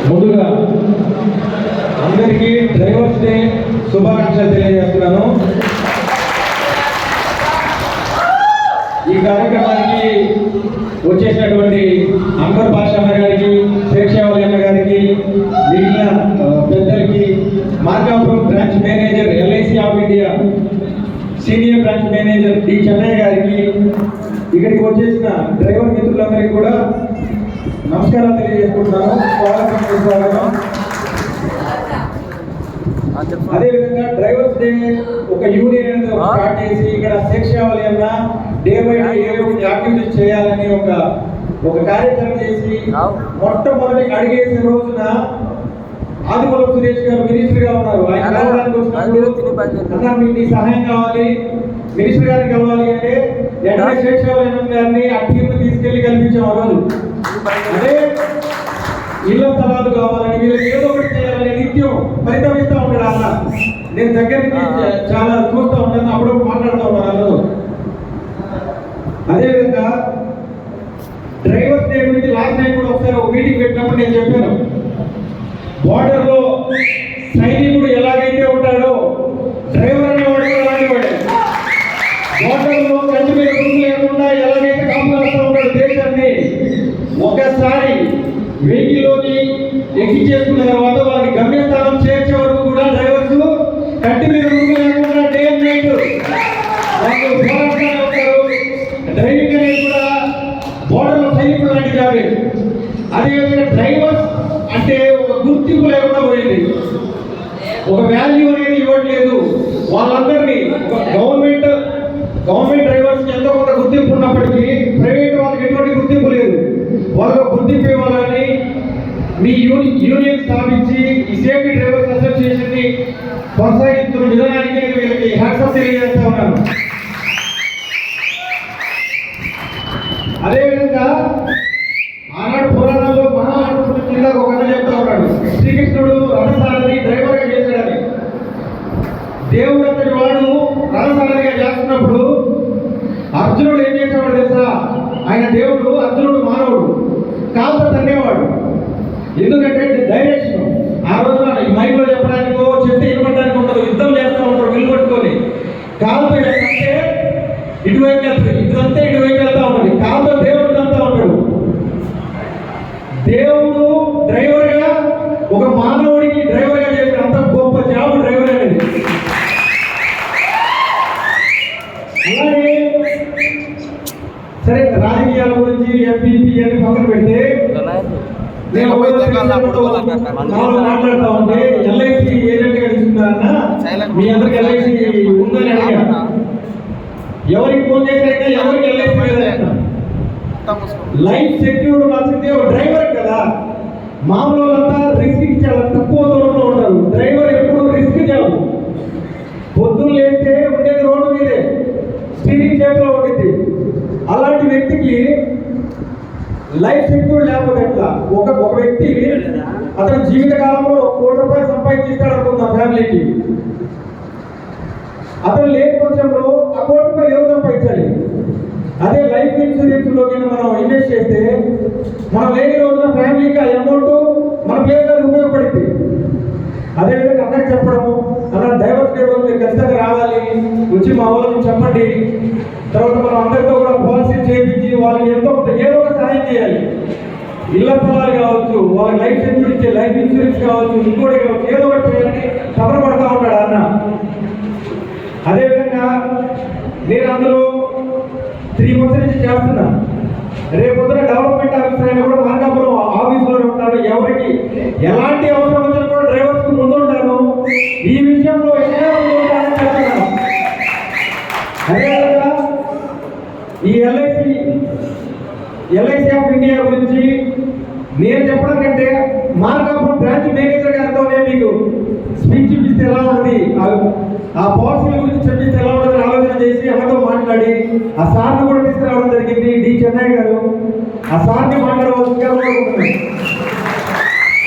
ముందుగా అందరికీ drivers day శుభాకాంక్షలు తెలియజేస్తున్నాను. ఈ కార్యక్రమానికి వచ్చేసినటువంటి అంబర్ భాషమ్మ గారికి, శేషావళి అన్న గారికి, మిగిలిన పెద్దలకి, Markapuram branch manager LIC of India senior branch manager D Chennaiah గారికి, ఇక్కడికి వచ్చేసిన డ్రైవర్ మిత్రులందరికీ కూడా నమస్కారాలు తెలియజేసుకుంటున్నాను. స్వాగతం. అదేవిధంగా డ్రైవర్స్ డే ఒక యూనియన్ స్టార్ట్ చేసి ఇక్కడ శేషావళి అన్న డే బై డే యాక్టివిటీస్ చేయాలని ఒక కార్యక్రమం చేసి మొట్టమొదటి అడిగేసిన రోజున ఆదిమూలపు సురేష్ గారు మినిస్టర్ గా ఉన్నారు. ఆయన కలవడానికి వచ్చినప్పుడు మీకు సహాయం కావాలి, మినిస్టర్ గారిని కలవాలి అంటే వెంటనే శేషావళి గారిని ఆ టీమ్ తీసుకెళ్లి కల్పించాం. ఆ రోజు అదే ఇళ్ల స్థలాలు కావాలని, వీళ్ళకి ఏదో ఒకటి చేయాలని నిత్యం పరితమిస్తూ ఉంటాడు అన్న. నేను దగ్గర నుంచి చాలా చూస్తూ ఉంటాను, అప్పుడు మాట్లాడుతూ ఉన్నాను. అదేవిధంగా డ్రైవర్స్ డే గురించి లాస్ట్ టైం కూడా ఒకసారి ఒక మీటింగ్ పెట్టినప్పుడు నేను చెప్పాను, బార్డర్ లో సైనికుడు ఎలాగైతే ఉంటాడో డ్రైవర్ అనేవాడు అలాంటి వాడే. బార్డర్ లో కంటి మీద గుర్తు లేకుండా ఎలాగైతే కాపాడుతూ ఉంటాడు దేశాన్ని, ఒకసారి వెహికల్లోకి ఎక్కి చేసుకున్న తర్వాత వాళ్ళకి గమ్యస్థానం చేర్చే వరకు కూడా డ్రైవర్స్ కంటి మీద గుర్తు లేకుండా డే అండ్ నైట్ వాళ్ళు పోరాడుతూనే ఉంటారు. డ్రైవింగ్ అనేది కూడా బార్డర్ లో సైనికుడు లాంటి జాబే. అదేవిధంగా డ్రైవర్స్ అంటే ఒక గుర్తింపు లేకుండా పోయింది, ఒక వాల్యూ అనేది ఇవ్వట్లేదు. వాళ్ళందరినీ గవర్నమెంట్ డ్రైవర్స్ ఎంతో కొంత గుర్తింపు ఉన్నప్పటికీ ప్రైవేట్ వాళ్ళకి ఎటువంటి గుర్తింపు లేదు. వాళ్ళకు గుర్తింపు ఇవ్వాలని మీ యూనియన్ స్థాపించి ఈ సేఫ్టీ డ్రైవర్స్ అసోసియేషన్ ని కొనసాగిస్తున్న విధానానికి నేను వీళ్ళకి హ్యాట్సాఫ్ తెలియజేస్తా ఉన్నాను. అదేవిధంగా ఆనాడు పురాణాల్లో మహాభారతం కింద ఒక కథ చెప్తా ఉన్నాడు, శ్రీకృష్ణుడు రథసారథి డ్రైవర్ గా చేశాడని. దేవుడు అంతటి వాడు రథసారథిగా చేస్తున్నప్పుడు అర్జునుడు ఏం చేసేవాడు తెలుసా? ఆయన దేవుడు, అర్జునుడు మానవుడు, కాలుతో తన్నేవాడు. ఎందుకంటే డైరెక్షన్ ఆ రోజున ఈ మైక్ లో చెప్పడానికో చెప్తే ఇవ్వడానికి ఉండదు, యుద్ధం చేస్తూ ఉంటాడు విల్లు పట్టుకొని. కాలుతో అంటే ఇటువైపు వెళ్తుంది, ఇదంతా ఇటువైపు వెళ్తా ఉంటుంది. కాలుతో దేవుడు అంతా ఉంటాడు. దేవుడు డ్రైవర్ గా ఒక మానవుడికి డ్రైవర్ గా చేసిన అంత గొప్ప జాబ్ డ్రైవర్ అనేది. అలాగే సరే, రాజకీయాల గురించి ఎంపీపీ అని పక్కన పెడితే నేను మాట్లాడుతా ఉంటే ఎల్ఐసి ఏజెంట్ గా తీసుకున్నారన్నా, మీ అందరికి ఎల్ఐసి ఉందని అడిగా. ఎవరికి ఫోన్ చేసినా ఎవరికి ఎల్ఐసి లేదన్నా. లైఫ్ సెక్యూర్డ్ ఉండాల్సిందే ఒక డ్రైవర్ కదా. మామూలు అంతా రిస్క్ చాలా తక్కువ దూరంలో ఉంటారు, డ్రైవర్ ఎప్పుడు రిస్క్ చేయాలి. పొద్దున్న లేస్తే ఉండేది రోడ్డు మీదే, స్టీరింగ్ చేతిలో ఉంటుంది. అలాంటి వ్యక్తికి లైఫ్ సెక్యూర్ లేకపోతే ఎట్లా? ఒక వ్యక్తి అతని జీవితకాలంలో ₹1,00,00,000 సంపాదించిస్తాడు అనుకుందాం ఫ్యామిలీకి. అతను లేని పక్షంలో ₹1,00,00,000 ఎవరు సంపాదించాలి? అదే లైఫ్ ఇన్సూరెన్స్ లోకి మనం ఇన్వెస్ట్ చేస్తే మనం లేని రోజున ఫ్యామిలీకి ఆ అమౌంట్ మన పేరు ఉపయోగపడింది. అదేవిధంగా అందరికి చెప్పడము, అలా డైవర్స్ డే రోజు మీరు ఖచ్చితంగా రావాలి, వచ్చి మా వాళ్ళకి చెప్పండి. తర్వాత మనం అందరితో కూడా పాలసీ చేయించి వాళ్ళకి ఏదో ఒక సహాయం చేయాలి. ఇళ్ల స్థలాలు కావచ్చు, వాళ్ళ లైఫ్ ఇన్సూరెన్స్ కావచ్చు, ఇంకోటి కావచ్చు, ఏదో ఒకటి చేయాలని తపనపడతా ఉంటాడు అన్న. అదేవిధంగా నేను అందులో 3 months నుంచి చేస్తున్నా. రేపొద్దున డెవలప్మెంట్ ఆఫీసర్ అయినా కూడా మార్కాపురం ఆఫీసులోనే ఉంటాను. ఎవరికి ఎలాంటి అవసరం వచ్చినా కూడా డ్రైవర్స్ కు ముందు ఉంటాను. ఈ విషయంలో ముందు ఉంటానని చెప్తున్నాను. అదేవిధంగా ఈ ఎల్ఐసి ఆఫ్ ఇండియా గురించి నేను చెప్పడం కంటే మార్కాపురం బ్రాంచ్ మేనేజర్ గారితోనే మీకు స్పీచ్ ఇప్పిస్తే ఎలా ఉంది, ఆ పాలసీల గురించి చెప్పిస్తే ఎలా ఉంటుందని ఆలోచన చేసి అమ్మతో మాట్లాడి ఆ సార్ని కూడా తీసుకురావడం జరిగింది. డి చెన్నయ్య గారు ఆ సార్ని మాట్లాడవలసిందిగా కోరుకుంటున్నాను.